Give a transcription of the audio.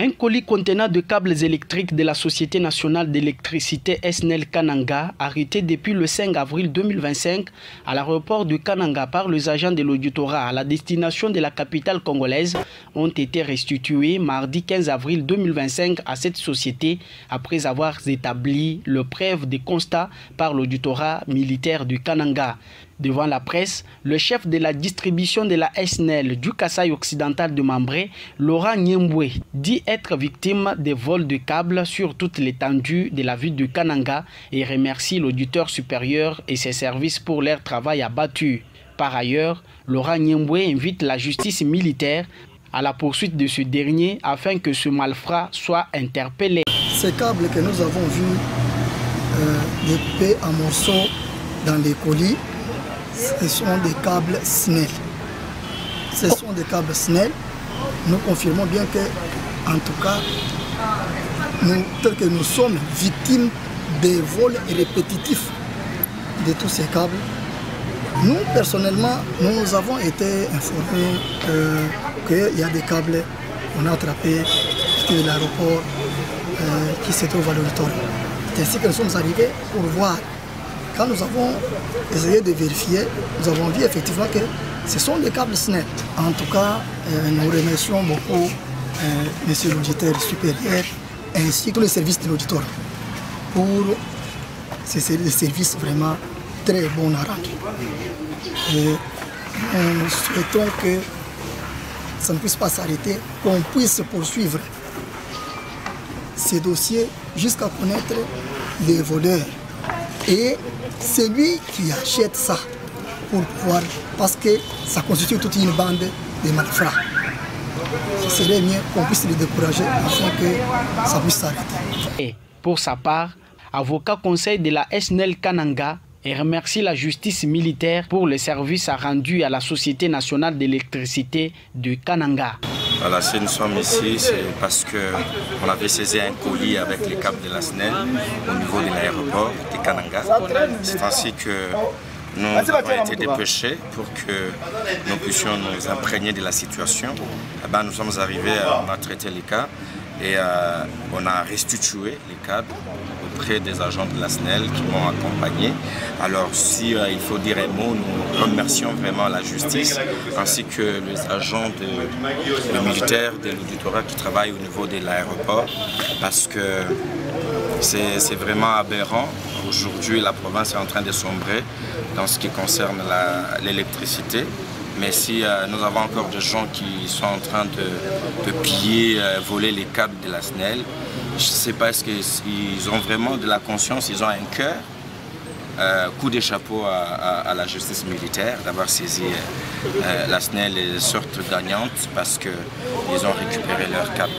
Un colis contenant de câbles électriques de la Société nationale d'électricité SNEL Kananga, arrêté depuis le 5 avril 2025 à l'aéroport de Kananga par les agents de l'auditorat à la destination de la capitale congolaise, ont été restitués mardi 15 avril 2025 à cette société après avoir établi le preuve de constat par l'auditorat militaire de Kananga. Devant la presse, le chef de la distribution de la SNEL du Kasaï occidental de Mambré, Laurent Nyembwe, dit être victime des vols de câbles sur toute l'étendue de la ville de Kananga et remercie l'auditeur supérieur et ses services pour leur travail abattu. Par ailleurs, Laurent Nyembwe invite la justice militaire à la poursuite de ce dernier afin que ce malfrat soit interpellé. Ces câbles que nous avons vus découpés en morceaux dans les colis, ce sont des câbles SNEL. Ce sont des câbles SNEL. Nous confirmons bien que, en tout cas, tel que nous sommes victimes des vols répétitifs de tous ces câbles. Nous, personnellement, nous avons été informés qu'il y a des câbles qu'on a attrapés de l'aéroport qui se trouve à l'auditorium. C'est ainsi que nous sommes arrivés pour voir. Quand nous avons essayé de vérifier, nous avons vu effectivement que ce sont des câbles SNEL. En tout cas, nous remercions beaucoup monsieur l'auditeur supérieur ainsi que le service de l'auditoire pour ces services vraiment très bons à rendre. Nous souhaitons que ça ne puisse pas s'arrêter, qu'on puisse poursuivre ces dossiers jusqu'à connaître les voleurs. Et celui qui achète ça pour pouvoir, parce que ça constitue toute une bande de malfrats. Ce serait mieux qu'on puisse les décourager afin que ça puisse s'arrêter. Et pour sa part, avocat conseil de la SNEL Kananga et remercie la justice militaire pour le service rendu à la Société nationale d'électricité de Kananga. Voilà, si nous sommes ici, c'est parce qu'on avait saisi un colis avec les câbles de la SNEL au niveau de l'aéroport de Kananga. C'est ainsi que nous avons été dépêchés pour que nous puissions nous imprégner de la situation. Nous sommes arrivés, on a traité les cas et on a restitué les câbles auprès des agents de la SNEL qui m'ont accompagné. Alors si il faut dire un mot, nous remercions vraiment la justice ainsi que les agents les militaires de l'auditorat qui travaillent au niveau de l'aéroport parce que c'est vraiment aberrant. Aujourd'hui, la province est en train de sombrer dans ce qui concerne l'électricité. Mais si nous avons encore des gens qui sont en train de piller, voler les câbles de la SNEL, je ne sais pas, est-ce qu'ils ont vraiment de la conscience, ils ont un cœur. Coup de chapeau à la justice militaire d'avoir saisi la SNEL et sorte gagnante parce qu'ils ont récupéré leurs câbles.